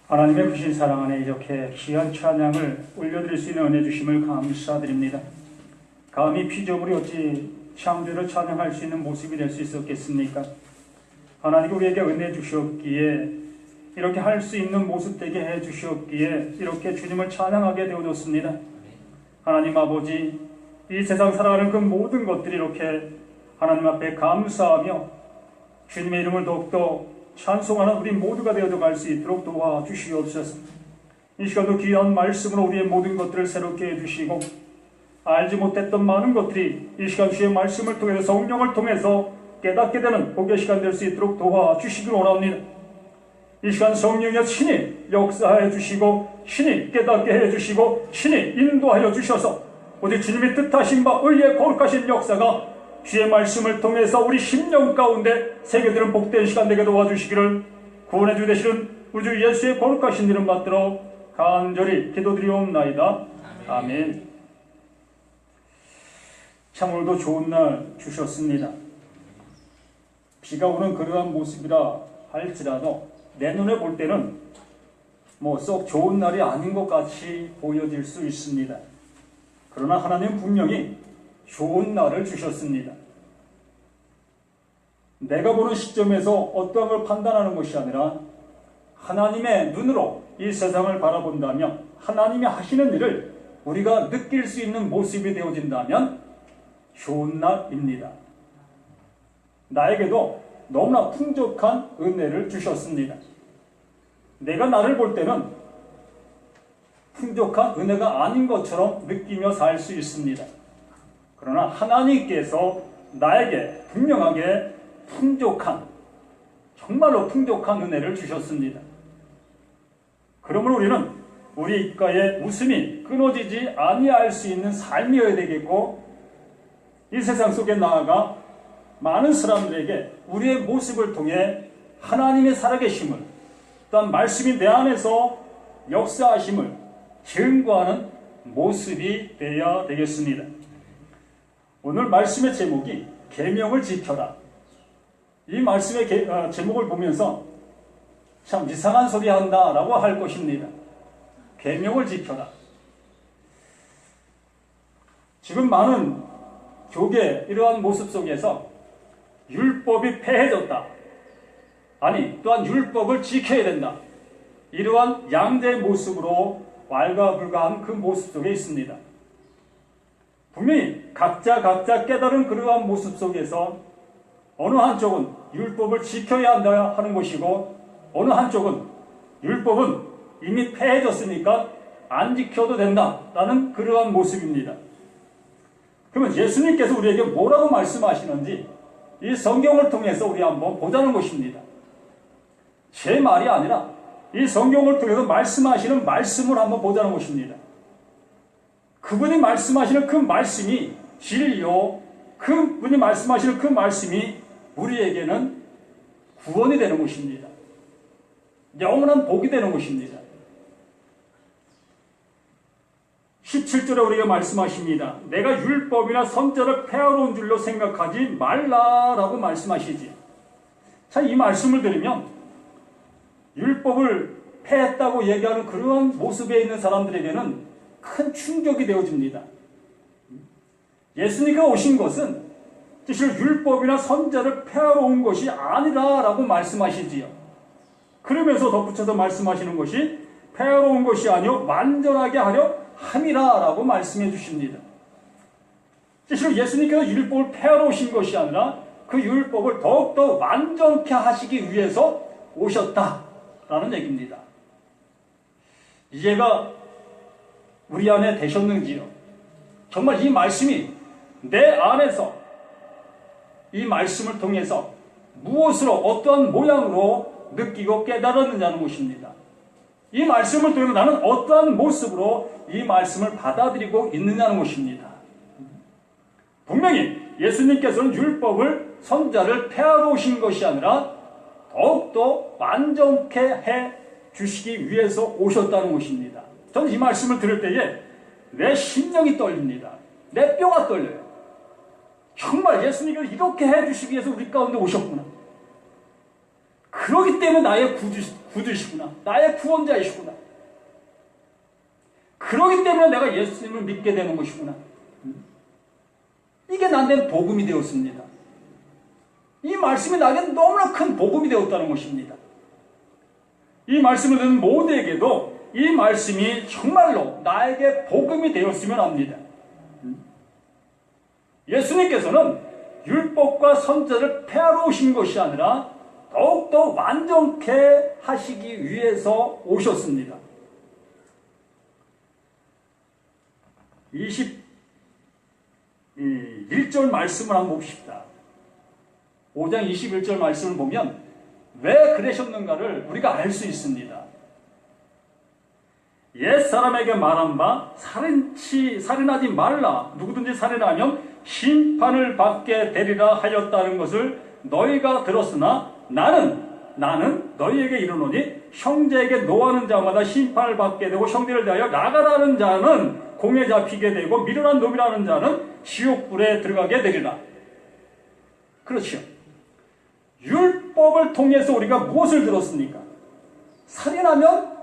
하나님의 크신 사랑 안에 이렇게 귀한 찬양을 올려드릴 수 있는 은혜 주심을 감사드립니다. 감히 피조물이 어찌 창조를 찬양할 수 있는 모습이 될 수 있었겠습니까? 하나님이 우리에게 은혜 주셨기에 이렇게 할 수 있는 모습 되게 해 주셨기에 이렇게 주님을 찬양하게 되어졌습니다. 하나님 아버지, 이 세상 살아가는 그 모든 것들이 이렇게 하나님 앞에 감사하며 주님의 이름을 더욱더 찬송하는 우리 모두가 되어져 갈 수 있도록 도와주시옵소서. 이 시간도 귀한 말씀으로 우리의 모든 것들을 새롭게 해주시고 알지 못했던 많은 것들이 이 시간 주의 말씀을 통해서 성령을 통해서 깨닫게 되는 복의 시간 될 수 있도록 도와주시길 원합니다. 이 시간 성령의 신이 역사해 주시고 신이 깨닫게 해주시고 신이 인도하여 주셔서 오직 주님이 뜻하신 바 의의 거룩하신 역사가 주의 말씀을 통해서 우리 심령 가운데 새겨드는 복된 시간 되게 도와주시기를 구원의 주 되시는 우리 주 예수의 거룩하신 이름 받들어 간절히 기도드리옵나이다. 아멘. 참 오늘도 좋은 날 주셨습니다. 비가 오는 그러한 모습이라 할지라도 내 눈에 볼 때는 썩 좋은 날이 아닌 것 같이 보여질 수 있습니다. 그러나 하나님은 분명히 좋은 날을 주셨습니다. 내가 보는 시점에서 어떠한 걸 판단하는 것이 아니라 하나님의 눈으로 이 세상을 바라본다면 하나님이 하시는 일을 우리가 느낄 수 있는 모습이 되어진다면 좋은 날입니다. 나에게도 너무나 풍족한 은혜를 주셨습니다. 내가 나를 볼 때는 풍족한 은혜가 아닌 것처럼 느끼며 살 수 있습니다. 그러나 하나님께서 나에게 분명하게 풍족한, 정말로 풍족한 은혜를 주셨습니다. 그러므로 우리는 우리 입가에 웃음이 끊어지지 아니할 수 있는 삶이어야 되겠고 이 세상 속에 나아가 많은 사람들에게 우리의 모습을 통해 하나님의 살아계심을 또한 말씀이 내 안에서 역사하심을 증거하는 모습이 되어야 되겠습니다. 오늘 말씀의 제목이 계명을 지켜라. 이 말씀의 제목을 보면서 참 이상한 소리 한다라고 할 것입니다. 계명을 지켜라. 지금 많은 교계 이러한 모습 속에서 율법이 폐해졌다. 아니 또한 율법을 지켜야 된다. 이러한 양대의 모습으로 왈가불가한 그 모습 속에 있습니다. 분명히 각자 깨달은 그러한 모습 속에서 어느 한쪽은 율법을 지켜야 한다 하는 것이고 어느 한쪽은 율법은 이미 폐해졌으니까 안 지켜도 된다라는 그러한 모습입니다. 그러면 예수님께서 우리에게 뭐라고 말씀하시는지 이 성경을 통해서 우리 한번 보자는 것입니다. 제 말이 아니라 이 성경을 통해서 말씀하시는 말씀을 한번 보자는 것입니다. 그분이 말씀하시는 그 말씀이 진리요, 그분이 말씀하시는 그 말씀이 우리에게는 구원이 되는 것입니다. 영원한 복이 되는 것입니다. 17절에 우리가 말씀하십니다. 내가 율법이나 선자를 폐하러 온 줄로 생각하지 말라라고 말씀하시지. 자, 이 말씀을 들으면 율법을 폐했다고 얘기하는 그러한 모습에 있는 사람들에게는 큰 충격이 되어집니다. 예수님께서 오신 것은 사실 율법이나 선자를 폐하러 온 것이 아니라라고 말씀하시지요. 그러면서 덧붙여서 말씀하시는 것이 폐하러 온 것이 아니요 완전하게 하려 함이라라고 말씀해 주십니다. 사실 예수님께서 율법을 폐하러 오신 것이 아니라 그 율법을 더욱더 완전케 하시기 위해서 오셨다라는 얘기입니다. 이해가 우리 안에 되셨는지요? 정말 이 말씀이 내 안에서 이 말씀을 통해서 무엇으로 어떠한 모양으로 느끼고 깨달았느냐는 것입니다. 이 말씀을 통해서 나는 어떠한 모습으로 이 말씀을 받아들이고 있느냐는 것입니다. 분명히 예수님께서는 율법을 선자를 폐하러 오신 것이 아니라 더욱더 완전케 해 주시기 위해서 오셨다는 것입니다. 저는 이 말씀을 들을 때에 내 심령이 떨립니다. 내 뼈가 떨려요. 정말 예수님께서 이렇게 해 주시기 위해서 우리 가운데 오셨구나. 그렇기 때문에 나의 구주시구나. 나의 구원자이시구나. 그러기 때문에 내가 예수님을 믿게 되는 것이구나. 이게 나한테는 복음이 되었습니다. 이 말씀이 나에게 너무나 큰 복음이 되었다는 것입니다. 이 말씀을 듣는 모두에게도 이 말씀이 정말로 나에게 복음이 되었으면 합니다. 예수님께서는 율법과 선지자를 폐하러 오신 것이 아니라 더욱더 완전케 하시기 위해서 오셨습니다. 21절 말씀을 한번 봅시다. 5장 21절 말씀을 보면 왜 그러셨는가를 우리가 알 수 있습니다. 옛사람에게 말한 바 살인하지 말라. 누구든지 살인하면 심판을 받게 되리라 하였다는 것을 너희가 들었으나 나는 너희에게 이르노니 형제에게 노하는 자마다 심판을 받게 되고 형제를 대하여 나가라는 자는 공에 잡히게 되고 미련한 놈이라는 자는 지옥불에 들어가게 되리라. 그렇죠. 율법을 통해서 우리가 무엇을 들었습니까? 살인하면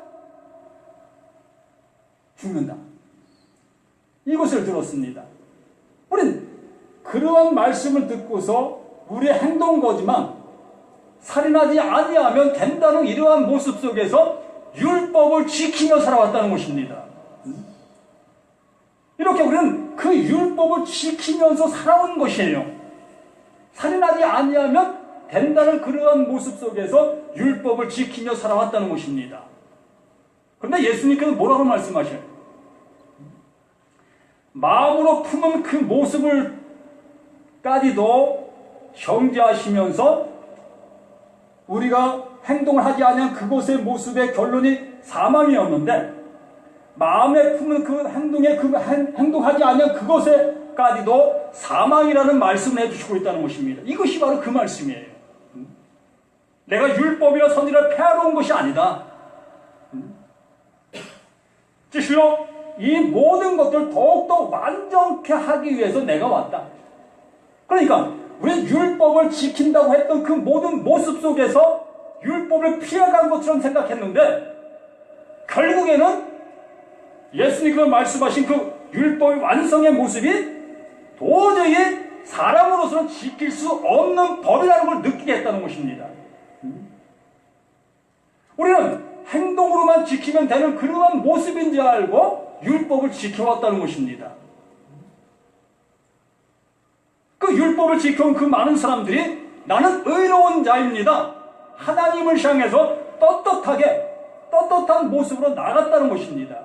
죽는다. 이것을 들었습니다. 우린 그러한 말씀을 듣고서 우리의 행동 거지만 살인하지 아니하면 된다는 이러한 모습 속에서 율법을 지키며 살아왔다는 것입니다. 이렇게 우리는 그 율법을 지키면서 살아온 것이에요. 살인하지 아니하면 된다는 그러한 모습 속에서 율법을 지키며 살아왔다는 것입니다. 그런데 예수님께서 뭐라고 말씀하셔요? 마음으로 품은 그 모습을까지도 정죄하시면서 우리가 행동을 하지 않은 그것의 모습의 결론이 사망이었는데 마음에 품은 그 행동하지 않은 그것에까지도 사망이라는 말씀을 해주시고 있다는 것입니다. 이것이 바로 그 말씀이에요. 내가 율법이나 선지를 폐하러 온 것이 아니다. 실로 이 모든 것들을 더욱더 완전케 하기 위해서 내가 왔다. 그러니까 우리 율법을 지킨다고 했던 그 모든 모습 속에서 율법을 피해간 것처럼 생각했는데 결국에는 예수님께서 말씀하신 그 율법의 완성의 모습이 도저히 사람으로서는 지킬 수 없는 법이라는 걸 느끼게 했다는 것입니다. 우리는 행동으로만 지키면 되는 그러한 모습인 줄 알고 율법을 지켜왔다는 것입니다. 그 율법을 지켜온 그 많은 사람들이 나는 의로운 자입니다. 하나님을 향해서 떳떳한 모습으로 나갔다는 것입니다.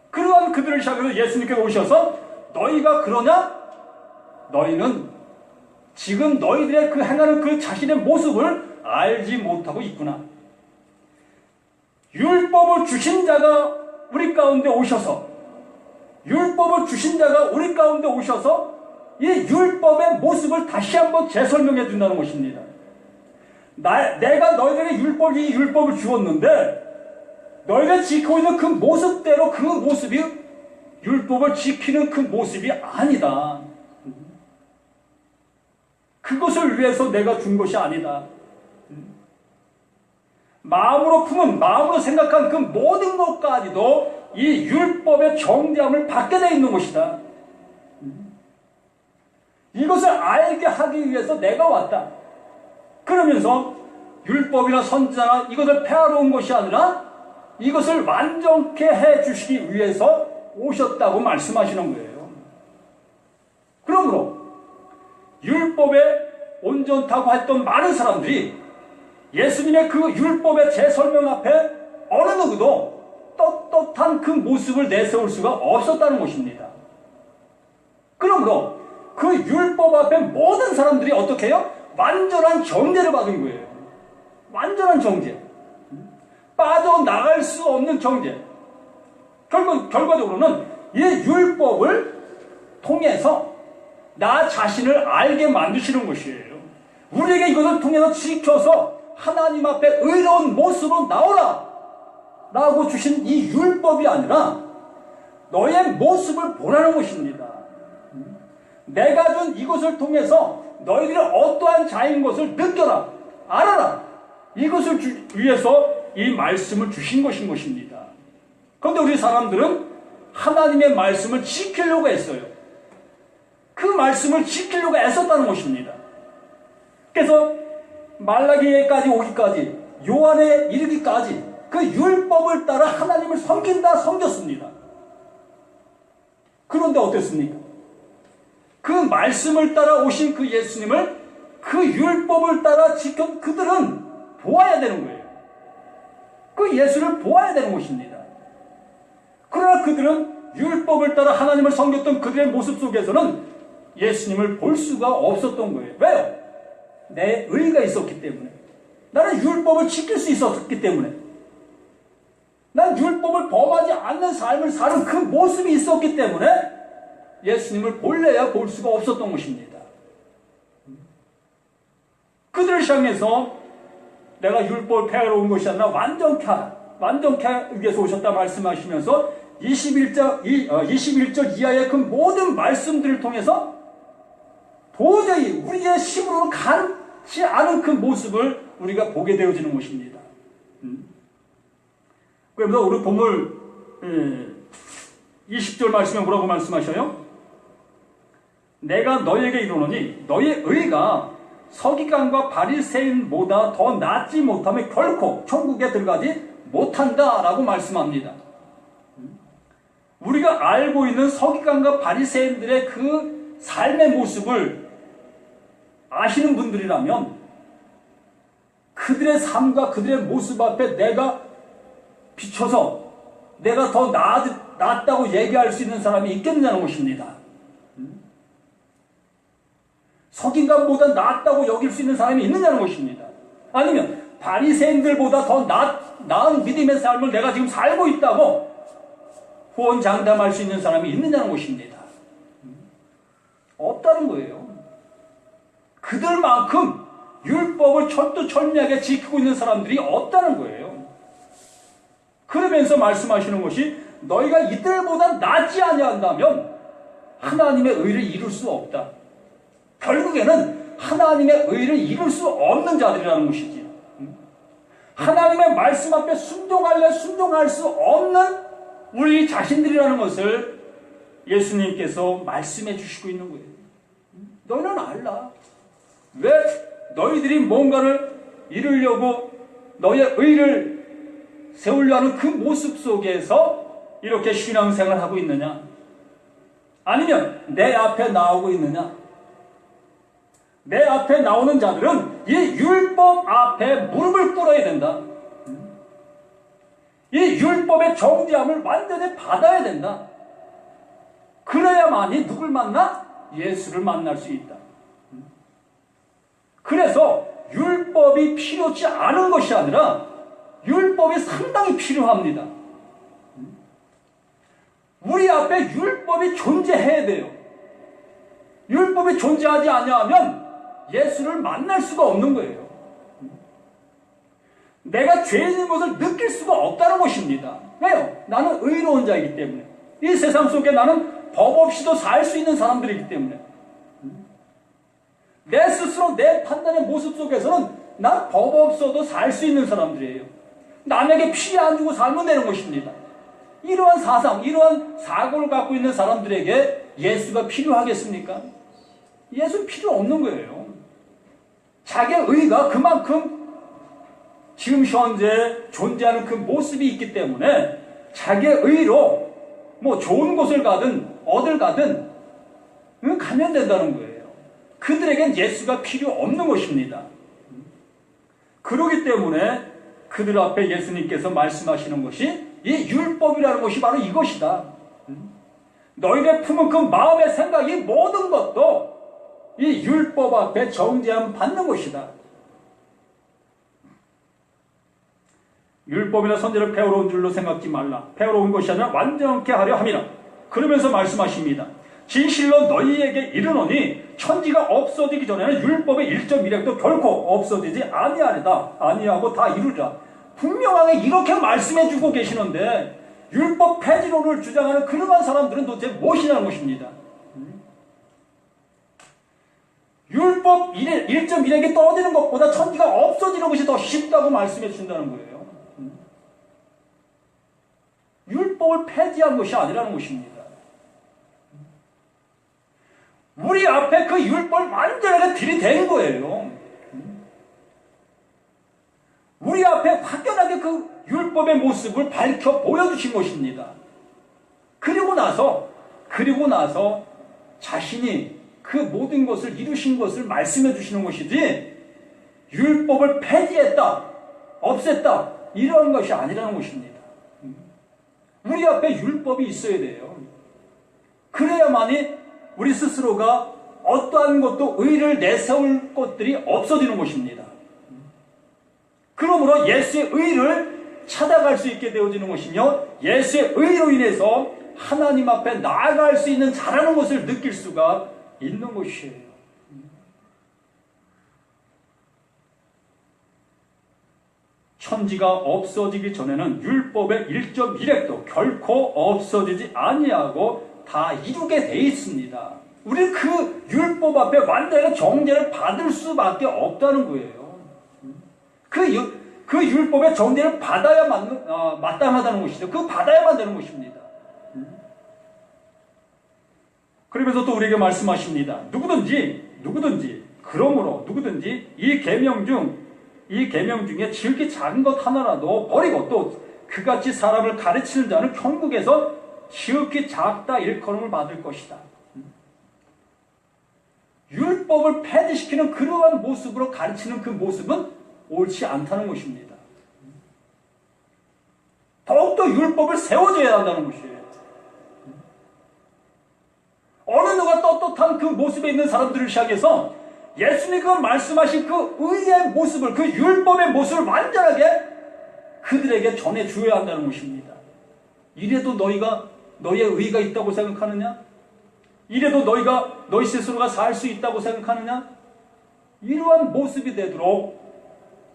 그러한 그들을 향해서 예수님께서 오셔서 너희가 그러냐? 너희는 지금 너희들의 그 행하는 그 자신의 모습을 알지 못하고 있구나. 율법을 주신 자가 우리 가운데 오셔서 이 율법의 모습을 다시 한번 재설명해 준다는 것입니다. 내가 너희들에게 이 율법을 주었는데 너희가 지키고 있는 그 모습대로 그 모습이 율법을 지키는 그 모습이 아니다. 그것을 위해서 내가 준 것이 아니다. 마음으로 생각한 그 모든 것까지도 이 율법의 정죄함을 받게 되어 있는 것이다. 이것을 알게 하기 위해서 내가 왔다. 그러면서 율법이나 선지자나 이것을 폐하러 온 것이 아니라 이것을 완전케 해 주시기 위해서 오셨다고 말씀하시는 거예요. 그러므로 율법에 온전하다고 했던 많은 사람들이 예수님의 그 율법의 재설명 앞에 어느 누구도 떳떳한 그 모습을 내세울 수가 없었다는 것입니다. 그러므로 그 율법 앞에 모든 사람들이 어떻게 해요? 완전한 정죄를 받은 거예요. 완전한 정죄. 빠져나갈 수 없는 정죄. 결과적으로는 이 율법을 통해서 나 자신을 알게 만드시는 것이에요. 우리에게 이것을 통해서 지켜서 하나님 앞에 의로운 모습으로 나오라 라고 주신 이 율법이 아니라 너의 모습을 보라는 것입니다. 내가 준 이것을 통해서 너희들이 어떠한 자인 것을 느껴라, 알아라. 이것을 위해서 이 말씀을 주신 것입니다. 그런데 우리 사람들은 하나님의 말씀을 지키려고 했어요. 그 말씀을 지키려고 애썼다는 것입니다. 그래서 말라기에까지 오기까지, 요한에 이르기까지 그 율법을 따라 하나님을 섬겼습니다. 그런데 어땠습니까? 그 말씀을 따라 오신 그 예수님을 그 율법을 따라 지켜 그들은 보아야 되는 거예요. 그 예수를 보아야 되는 것입니다. 그러나 그들은 율법을 따라 하나님을 섬겼던 그들의 모습 속에서는 예수님을 볼 수가 없었던 거예요. 왜요? 내 의가 있었기 때문에. 나는 율법을 지킬 수 있었기 때문에. 난 율법을 범하지 않는 삶을 사는 그 모습이 있었기 때문에 예수님을 볼래야 볼 수가 없었던 것입니다. 그들을 향해서 내가 율법을 폐하러 온 것이 아니라 완전케 하라, 완전케 하기 위해서 오셨다 말씀하시면서 21절 이하의 그 모든 말씀들을 통해서 도저히 우리의 힘으로는 가지 않은 그 모습을 우리가 보게 되어지는 것입니다. 그래서 우리 본문 20절 말씀에 뭐라고 말씀하셔요? 내가 너희에게 이르노니 너희의 의가 서기관과 바리새인보다 더 낫지 못하면 결코 천국에 들어가지 못한다 라고 말씀합니다. 우리가 알고 있는 서기관과 바리새인들의 그 삶의 모습을 아시는 분들이라면 그들의 삶과 그들의 모습 앞에 내가 비춰서 내가 더 낫다고 얘기할 수 있는 사람이 있겠느냐는 것입니다. 서기관보다 낫다고 여길 수 있는 사람이 있느냐는 것입니다. 아니면 바리새인들보다 더 나은 믿음의 삶을 내가 지금 살고 있다고 호언장담할 수 있는 사람이 있느냐는 것입니다. 없다는 거예요. 그들만큼 율법을 철두철미하게 지키고 있는 사람들이 없다는 거예요. 그러면서 말씀하시는 것이 너희가 이들보다 낫지 아니한다면 하나님의 의를 이룰 수 없다. 결국에는 하나님의 의를 이룰 수 없는 자들이라는 것이지. 하나님의 말씀 앞에 순종할 수 없는 우리 자신들이라는 것을 예수님께서 말씀해 주시고 있는 거예요. 너희는 알라. 왜 너희들이 뭔가를 이루려고 너희의 의를 세우려 하는 그 모습 속에서 이렇게 신앙생활을 하고 있느냐? 아니면 내 앞에 나오고 있느냐? 내 앞에 나오는 자들은 이 율법 앞에 무릎을 꿇어야 된다. 이 율법의 정죄함을 완전히 받아야 된다. 그래야만이 누굴 만나? 예수를 만날 수 있다. 그래서 율법이 필요치 않은 것이 아니라 율법이 상당히 필요합니다. 우리 앞에 율법이 존재해야 돼요. 율법이 존재하지 아니하면 예수를 만날 수가 없는 거예요. 내가 죄인인 것을 느낄 수가 없다는 것입니다. 왜요? 나는 의로운 자이기 때문에. 이 세상 속에 나는 법 없이도 살 수 있는 사람들이기 때문에. 내 스스로 내 판단의 모습 속에서는 난 법 없어도 살 수 있는 사람들이에요. 남에게 피해 안 주고 살면 되는 것입니다. 이러한 사상, 이러한 사고를 갖고 있는 사람들에게 예수가 필요하겠습니까? 예수는 필요 없는 거예요. 자기의 의가 그만큼 지금 현재 존재하는 그 모습이 있기 때문에 자기의 의로 뭐 좋은 곳을 가든 어딜 가든 가면 된다는 거예요. 그들에겐 예수가 필요 없는 것입니다. 그러기 때문에 그들 앞에 예수님께서 말씀하시는 것이 이 율법이라는 것이 바로 이것이다. 너희가 품은 그 마음의 생각이 모든 것도 이 율법 앞에 정죄함 받는 것이다. 율법이나 선지를 배우러 온 줄로 생각지 말라. 배우러 온 것이 아니라 완전케 하려 함이라. 그러면서 말씀하십니다. 진실로 너희에게 이르노니 천지가 없어지기 전에는 율법의 1.1획도 결코 없어지지 아니하리다. 아니하고 다 이루리라. 분명하게 이렇게 말씀해주고 계시는데 율법 폐지론을 주장하는 그러한 사람들은 도대체 무엇이냐는 것입니다. 율법 1.1획이 떨어지는 것보다 천지가 없어지는 것이 더 쉽다고 말씀해 주신다는 거예요. 율법을 폐지한 것이 아니라는 것입니다. 우리 앞에 그 율법을 완전하게 들이댄 거예요. 우리 앞에 확연하게 그 율법의 모습을 밝혀 보여주신 것입니다. 그리고 나서 자신이 그 모든 것을 이루신 것을 말씀해 주시는 것이지, 율법을 폐지했다, 없앴다, 이러한 것이 아니라는 것입니다. 우리 앞에 율법이 있어야 돼요. 그래야만이 우리 스스로가 어떠한 것도 의를 내세울 것들이 없어지는 것입니다. 그러므로 예수의 의를 찾아갈 수 있게 되어지는 것이며, 예수의 의로 인해서 하나님 앞에 나아갈 수 있는 자라는 것을 느낄 수가 있는 것이에요. 천지가 없어지기 전에는 율법의 1.1획도 결코 없어지지 아니하고 다 이루게 돼 있습니다. 우리는 그 율법 앞에 완전히 정죄를 받을 수밖에 없다는 거예요. 그 율법의 정죄를 받아야 마땅하다는 것이죠. 그 받아야만 되는 것입니다. 그러면서 또 우리에게 말씀하십니다. 누구든지 그러므로 누구든지 이 계명 중에 지극히 작은 것 하나라도 버리고 또 그같이 사람을 가르치는 자는 천국에서 지극히 작다 일컬음을 받을 것이다. 율법을 폐지시키는 그러한 모습으로 가르치는 그 모습은 옳지 않다는 것입니다. 더욱더 율법을 세워줘야 한다는 것이에요. 어느 누가 떳떳한 그 모습에 있는 사람들을 시작해서 예수님이 말씀하신 그 의의 모습을, 그 율법의 모습을 완전하게 그들에게 전해주어야 한다는 것입니다. 이래도 너희가 너희의 의의가 있다고 생각하느냐? 이래도 너희 스스로가 살 수 있다고 생각하느냐? 이러한 모습이 되도록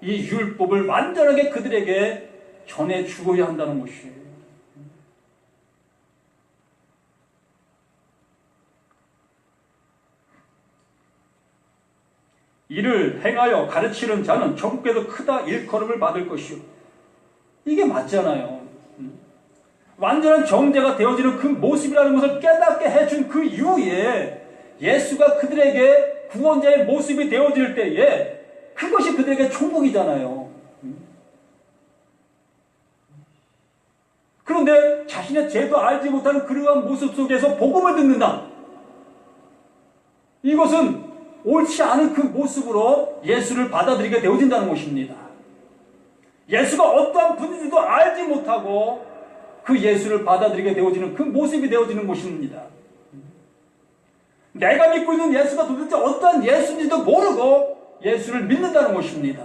이 율법을 완전하게 그들에게 전해주어야 한다는 것이에요. 이를 행하여 가르치는 자는 천국에서 크다 일컬음을 받을 것이요. 이게 맞잖아요. 완전한 정죄가 되어지는 그 모습이라는 것을 깨닫게 해준 그 이후에 예수가 그들에게 구원자의 모습이 되어질 때에 그것이 그들에게 천국이잖아요. 그런데 자신의 죄도 알지 못하는 그러한 모습 속에서 복음을 듣는다. 이것은 옳지 않은 그 모습으로 예수를 받아들이게 되어진다는 것입니다. 예수가 어떠한 분인지도 알지 못하고 그 예수를 받아들이게 되어지는 그 모습이 되어지는 것입니다. 내가 믿고 있는 예수가 도대체 어떠한 예수인지도 모르고 예수를 믿는다는 것입니다.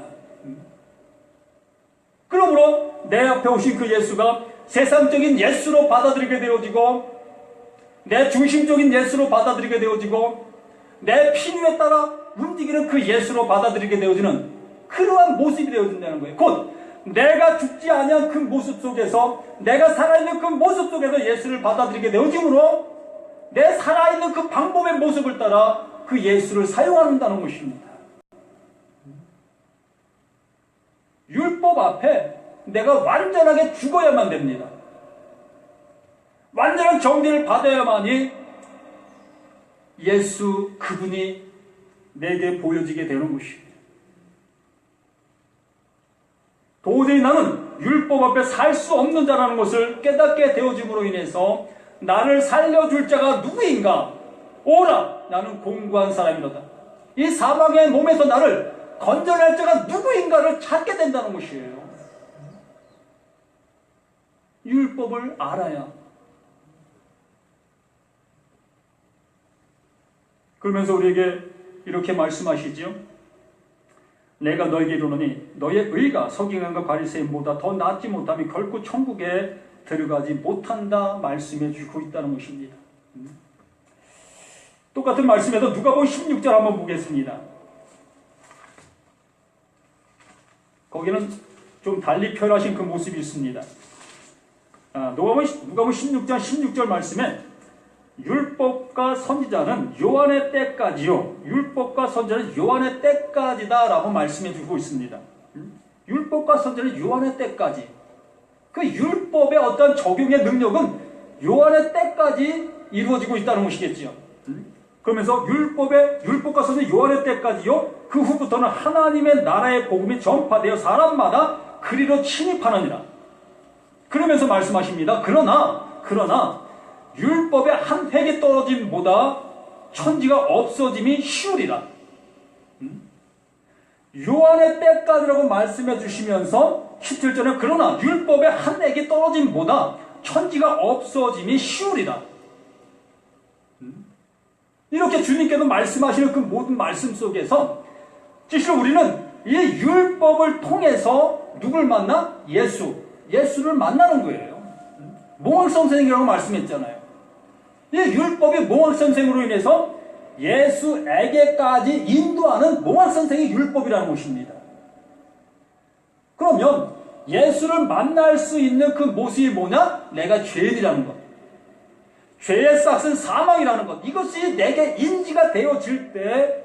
그러므로 내 앞에 오신 그 예수가 세상적인 예수로 받아들이게 되어지고, 내 중심적인 예수로 받아들이게 되어지고, 내 필요에 따라 움직이는 그 예수로 받아들이게 되어지는 그러한 모습이 되어진다는 거예요. 곧 내가 죽지 아니한 그 모습 속에서, 내가 살아있는 그 모습 속에서 예수를 받아들이게 되어지므로 내 살아있는 그 방법의 모습을 따라 그 예수를 사용한다는 것입니다. 율법 앞에 내가 완전하게 죽어야만 됩니다. 완전한 정죄를 받아야만이 예수 그분이 내게 보여지게 되는 것입니다. 도저히 나는 율법 앞에 살 수 없는 자라는 것을 깨닫게 되어짐으로 인해서 나를 살려줄 자가 누구인가? 오라, 나는 공고한 사람이로다. 이 사망의 몸에서 나를 건져낼 자가 누구인가를 찾게 된다는 것이에요. 율법을 알아야. 그러면서 우리에게 이렇게 말씀하시지요. 내가 너에게 이르노니 너의 의가 서기관과 바리새인보다 더 낫지 못하면 결코 천국에 들어가지 못한다 말씀해 주고 있다는 것입니다. 똑같은 말씀에서 누가복음 16절 한번 보겠습니다. 거기는 좀 달리 표현하신 그 모습이 있습니다. 누가복음 16장 16절 말씀에 율법과 선지자는 요한의 때까지요. 율법과 선지자는 요한의 때까지다 라고 말씀해 주고 있습니다. 율법과 선지자는 요한의 때까지. 그 율법의 어떤 적용의 능력은 요한의 때까지 이루어지고 있다는 것이겠지요. 그러면서 율법과 선은 요한의 때까지요. 그 후부터는 하나님의 나라의 복음이 전파되어 사람마다 그리로 침입하느니라. 그러면서 말씀하십니다. 그러나 율법의 한 획이 떨어짐보다 천지가 없어짐이 쉬우리라. 요한의 때까지라고 말씀해 주시면서 17절에 그러나 율법의 한 획이 떨어짐보다 천지가 없어짐이 쉬우리라. 이렇게 주님께서 말씀하시는 그 모든 말씀 속에서 사실 우리는 이 율법을 통해서 누굴 만나? 예수를 만나는 거예요. 몽황선생이라고 말씀했잖아요. 이 율법이 몽황선생으로 인해서 예수에게까지 인도하는 몽황선생의 율법이라는 것입니다. 그러면 예수를 만날 수 있는 그 모습이 뭐냐? 내가 죄인이라는 것. 죄의 싹은 사망이라는 것. 이것이 내게 인지가 되어질 때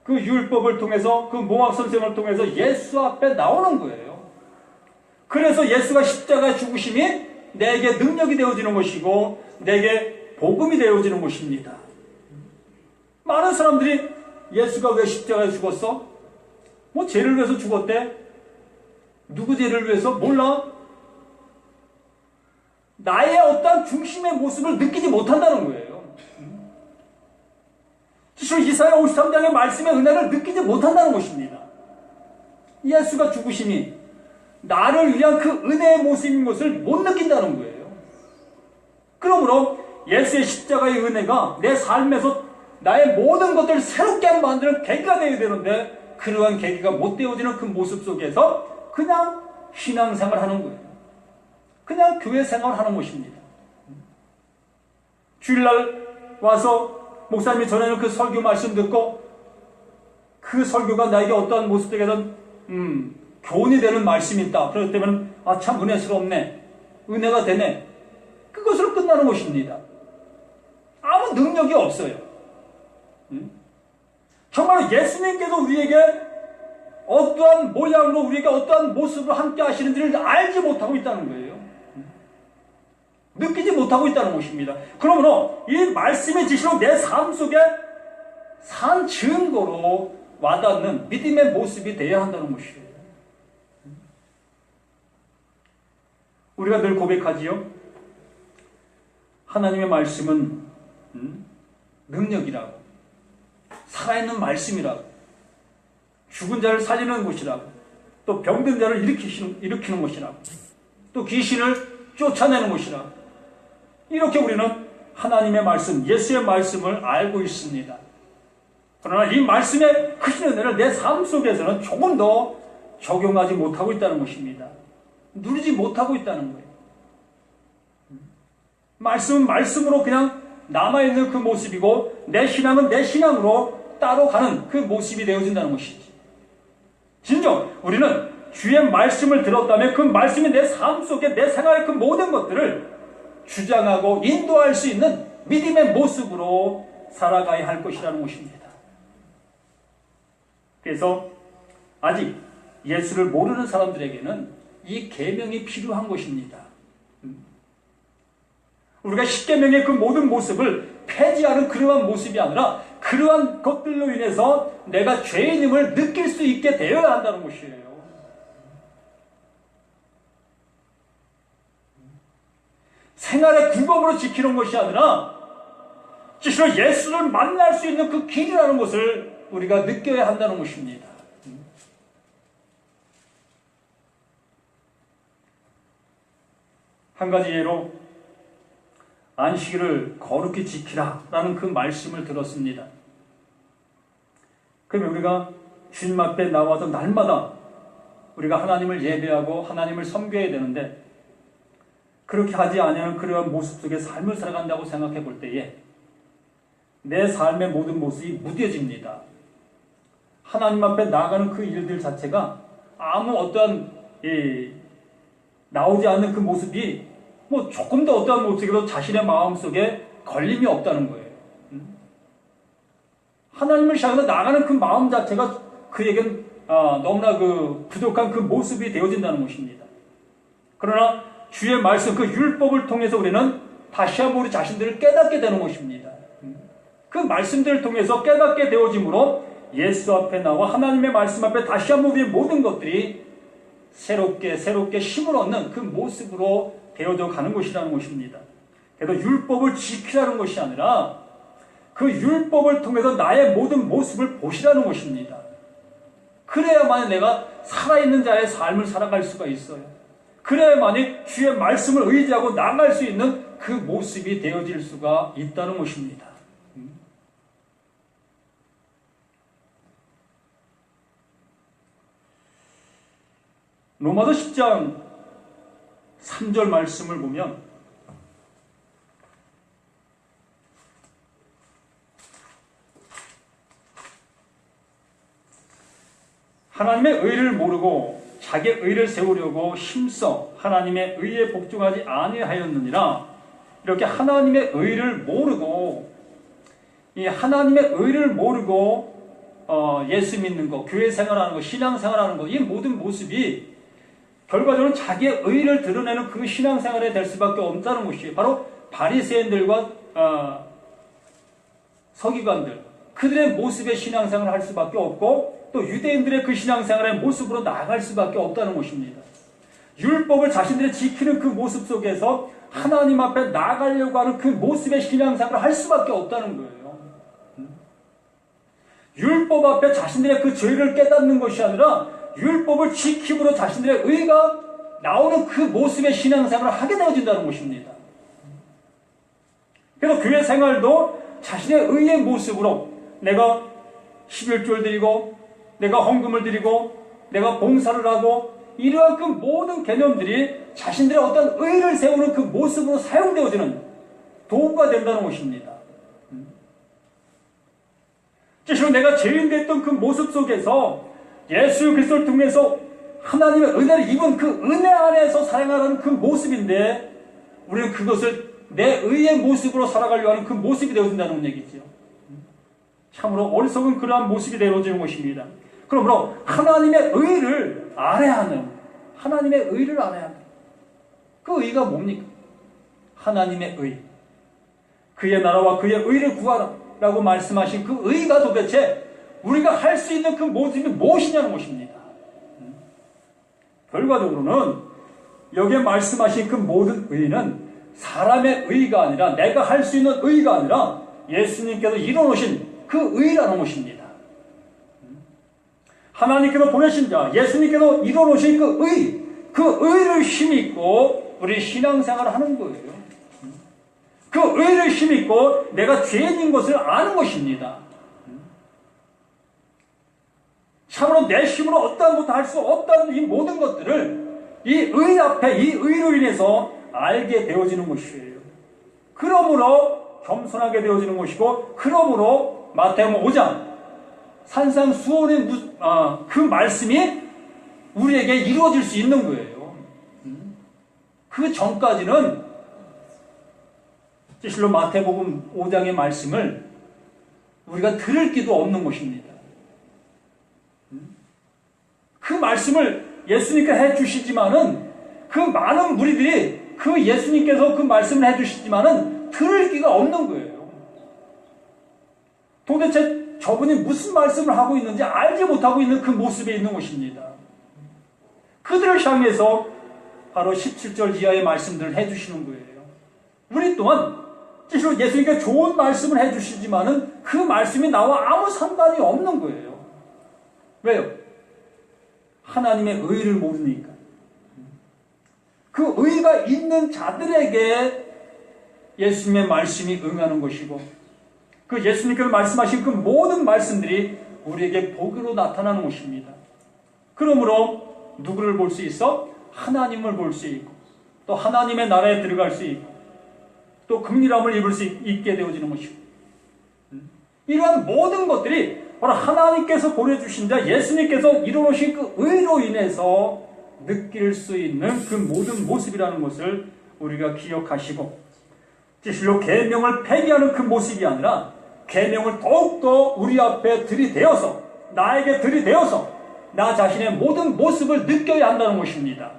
그 율법을 통해서 그 몽황선생을 통해서 예수 앞에 나오는 거예요. 그래서 예수가 십자가의 죽으심이 내게 능력이 되어지는 것이고 내게 복음이 되어지는 것입니다. 많은 사람들이 예수가 왜 십자가에 죽었어? 뭐 죄를 위해서 죽었대? 누구 죄를 위해서? 몰라. 나의 어떤 중심의 모습을 느끼지 못한다는 거예요. 사실 이사야 53장의 말씀의 은혜를 느끼지 못한다는 것입니다. 예수가 죽으심이 나를 위한 그 은혜의 모습인 것을 못 느낀다는 거예요. 그러므로 예수의 십자가의 은혜가 내 삶에서 나의 모든 것들을 새롭게 만드는 계기가 되어야 되는데 그러한 계기가 못 되어지는 그 모습 속에서 그냥 신앙생활을 하는 거예요. 그냥 교회 생활을 하는 것입니다. 주일날 와서 목사님이 전하는 그 설교 말씀 듣고 그 설교가 나에게 어떠한 모습 속에서 교훈이 되는 말씀이 있다. 그럴 때면 참 은혜스럽네. 은혜가 되네. 그것으로 끝나는 것입니다. 아무 능력이 없어요. 정말 예수님께서 우리에게 어떠한 모양으로 우리에게 어떠한 모습으로 함께 하시는지를 알지 못하고 있다는 거예요. 느끼지 못하고 있다는 것입니다. 그러므로 이 말씀의 지시로 내 삶 속에 산 증거로 와닿는 믿음의 모습이 되어야 한다는 것이에요. 우리가 늘 고백하지요. 하나님의 말씀은 능력이라고, 살아있는 말씀이라고, 죽은 자를 살리는 것이라고, 또 병든 자를 일으키는 것이라고, 또 귀신을 쫓아내는 것이라고. 이렇게 우리는 하나님의 말씀, 예수의 말씀을 알고 있습니다. 그러나 이 말씀의 크신 은혜를 내 삶 속에서는 조금 더 적용하지 못하고 있다는 것입니다. 누리지 못하고 있다는 거예요. 말씀은 말씀으로 그냥 남아있는 그 모습이고 내 신앙은 내 신앙으로 따로 가는 그 모습이 되어진다는 것이지. 진정 우리는 주의 말씀을 들었다면 그 말씀이 내 삶 속에 내 생활의 그 모든 것들을 주장하고 인도할 수 있는 믿음의 모습으로 살아가야 할 것이라는 것입니다. 그래서 아직 예수를 모르는 사람들에게는 이 계명이 필요한 것입니다. 우리가 십계명의 그 모든 모습을 폐지하는 그러한 모습이 아니라 그러한 것들로 인해서 내가 죄인임을 느낄 수 있게 되어야 한다는 것이에요. 생활의 규범으로 지키는 것이 아니라 실제로 예수를 만날 수 있는 그 길이라는 것을 우리가 느껴야 한다는 것입니다. 한 가지 예로 안식일을 거룩히 지키라라는 그 말씀을 들었습니다. 그러면 우리가 주님 앞에 나와서 날마다 우리가 하나님을 예배하고 하나님을 섬겨야 되는데 그렇게 하지 않으면 그러한 모습 속에 삶을 살아간다고 생각해 볼 때에 내 삶의 모든 모습이 무뎌집니다. 하나님 앞에 나아가는 그 일들 자체가 아무 어떠한 나오지 않는 그 모습이 뭐 조금 더 어떠한 모습으로 자신의 마음 속에 걸림이 없다는 거예요. 하나님을 향해서 나아가는 그 마음 자체가 그에겐 너무나 그 부족한 그 모습이 되어진다는 것입니다. 그러나 주의 말씀, 그 율법을 통해서 우리는 다시 한번 우리 자신들을 깨닫게 되는 것입니다. 그 말씀들을 통해서 깨닫게 되어짐으로 예수 앞에 나와 하나님의 말씀 앞에 다시 한번 우리의 모든 것들이 새롭게 힘을 얻는 그 모습으로 되어져 가는 것이라는 것입니다. 그래서 율법을 지키라는 것이 아니라 그 율법을 통해서 나의 모든 모습을 보시라는 것입니다. 그래야만 내가 살아있는 자의 삶을 살아갈 수가 있어요. 그래야만이 주의 말씀을 의지하고 나아갈 수 있는 그 모습이 되어질 수가 있다는 것입니다. 로마서 10장 3절 말씀을 보면 하나님의 의를 모르고 자기의 의를 세우려고 힘써 하나님의 의에 복종하지 아니하였느니라. 이렇게 하나님의 의를 모르고 이 하나님의 의를 모르고 예수 믿는 것, 교회 생활하는 것, 신앙 생활하는 것, 이 모든 모습이 결과적으로 자기의 의를 드러내는 그 신앙 생활이 될 수밖에 없다는 것이에요. 바로 바리새인들과 서기관들, 그들의 모습의 신앙 생활을 할 수밖에 없고 또 유대인들의 그 신앙생활의 모습으로 나아갈 수밖에 없다는 것입니다. 율법을 자신들이 지키는 그 모습 속에서 하나님 앞에 나아가려고 하는 그 모습의 신앙생활을 할 수밖에 없다는 거예요. 율법 앞에 자신들의 그 죄를 깨닫는 것이 아니라 율법을 지킴으로 자신들의 의가 나오는 그 모습의 신앙생활을 하게 되어진다는 것입니다. 그래서 교회 생활도 자신의 의의 모습으로 내가 11조를 드리고 내가 헌금을 드리고 내가 봉사를 하고 이러한 그 모든 개념들이 자신들의 어떤 의를 세우는 그 모습으로 사용되어지는 도구가 된다는 것입니다. 실로 내가 죄인 됐던 그 모습 속에서 예수 그리스도를 통해서 하나님의 은혜를 입은 그 은혜 안에서 살아가는 그 모습인데 우리는 그것을 내 의의 모습으로 살아가려고 하는 그 모습이 되어진다는 얘기죠. 참으로 어리석은 그러한 모습이 되어지는 것입니다. 그러므로 하나님의 의를 알아야 하는, 하나님의 의를 알아야 하는 그 의가 뭡니까? 하나님의 의, 그의 나라와 그의 의를 구하라 라고 말씀하신 그 의가 도대체 우리가 할 수 있는 그 모습이 무엇이냐는 것입니다. 결과적으로는 여기에 말씀하신 그 모든 의는 사람의 의가 아니라 내가 할 수 있는 의가 아니라 예수님께서 이뤄놓으신 그 의라는 것입니다. 하나님께서 보내신 자, 예수님께서 이뤄놓으신 그 의를 힘입고 우리 신앙생활을 하는 거예요. 그 의를 힘입고 내가 죄인인 것을 아는 것입니다. 참으로 내 힘으로 어떠한 것도 할 수 없다는 이 모든 것들을 이 의 앞에 이 의로 인해서 알게 되어지는 것이에요. 그러므로 겸손하게 되어지는 것이고 그러므로 마태복음 5장 산상수훈의 그 말씀이 우리에게 이루어질 수 있는 거예요. 그 전까지는 실로 마태복음 5장의 말씀을 우리가 들을 기도 없는 것입니다. 그 말씀을 예수님께 해주시지만은 그 많은 무리들이 그 예수님께서 그 말씀을 해주시지만은 들을 기가 없는 거예요. 도대체 저분이 무슨 말씀을 하고 있는지 알지 못하고 있는 그 모습에 있는 것입니다. 그들을 향해서 바로 17절 이하의 말씀들을 해주시는 거예요. 우리 또한 실로 예수님께 좋은 말씀을 해주시지만은 그 말씀이 나와 아무 상관이 없는 거예요. 왜요? 하나님의 의를 모르니까. 그 의가 있는 자들에게 예수님의 말씀이 응하는 것이고 그 예수님께서 말씀하신 그 모든 말씀들이 우리에게 복으로 나타나는 것입니다. 그러므로 누구를 볼 수 있어? 하나님을 볼 수 있고 또 하나님의 나라에 들어갈 수 있고 또 긍휼함을 입을 수 있게 되어지는 것이고 이러한 모든 것들이 바로 하나님께서 보내주신 자 예수님께서 이루어놓으신 그 의로 인해서 느낄 수 있는 그 모든 모습이라는 것을 우리가 기억하시고 실로 계명을 폐기하는 그 모습이 아니라 계명을 더욱더 우리 앞에 들이대어서 나에게 들이대어서 나 자신의 모든 모습을 느껴야 한다는 것입니다.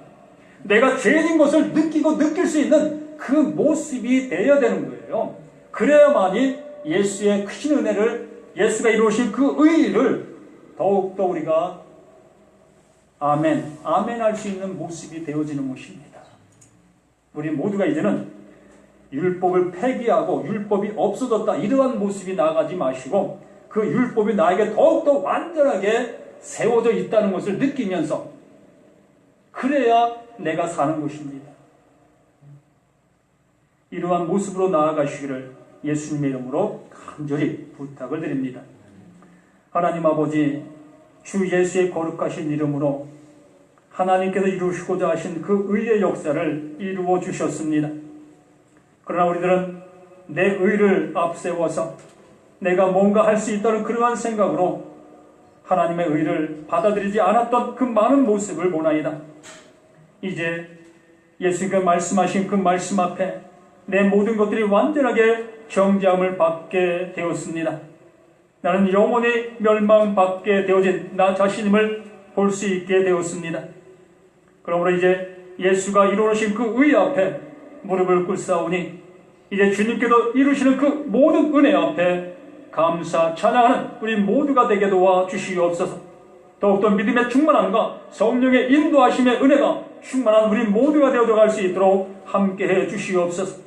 내가 죄인인 것을 느끼고 느낄 수 있는 그 모습이 되어야 되는 거예요. 그래야만이 예수의 크신 은혜를, 예수가 이루신 그 의의를 더욱더 우리가 아멘 할 수 있는 모습이 되어지는 것입니다. 우리 모두가 이제는 율법을 폐기하고 율법이 없어졌다, 이러한 모습이 나아가지 마시고 그 율법이 나에게 더욱더 완전하게 세워져 있다는 것을 느끼면서, 그래야 내가 사는 것입니다. 이러한 모습으로 나아가시기를 예수님의 이름으로 간절히 부탁을 드립니다. 하나님 아버지, 주 예수의 거룩하신 이름으로 하나님께서 이루시고자 하신 그 의의 역사를 이루어 주셨습니다. 그러나 우리들은 내 의를 앞세워서 내가 뭔가 할 수 있다는 그러한 생각으로 하나님의 의를 받아들이지 않았던 그 많은 모습을 보나이다. 이제 예수가 말씀하신 그 말씀 앞에 내 모든 것들이 완전하게 정죄함을 받게 되었습니다. 나는 영원히 멸망받게 되어진 나 자신임을 볼 수 있게 되었습니다. 그러므로 이제 예수가 이루신 그 의 앞에 무릎을 꿇사오니 이제 주님께서 이루시는 그 모든 은혜 앞에 감사 찬양하는 우리 모두가 되게 도와 주시옵소서. 더욱더 믿음의 충만함과 성령의 인도하심의 은혜가 충만한 우리 모두가 되어갈 수 있도록 함께해 주시옵소서.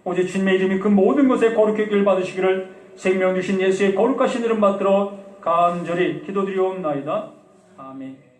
오직 주님의 이름이 그 모든 것에 거룩하길 받으시기를 생명 주신 예수의 거룩하신 이름 받들어 간절히 기도드리옵나이다. 아멘.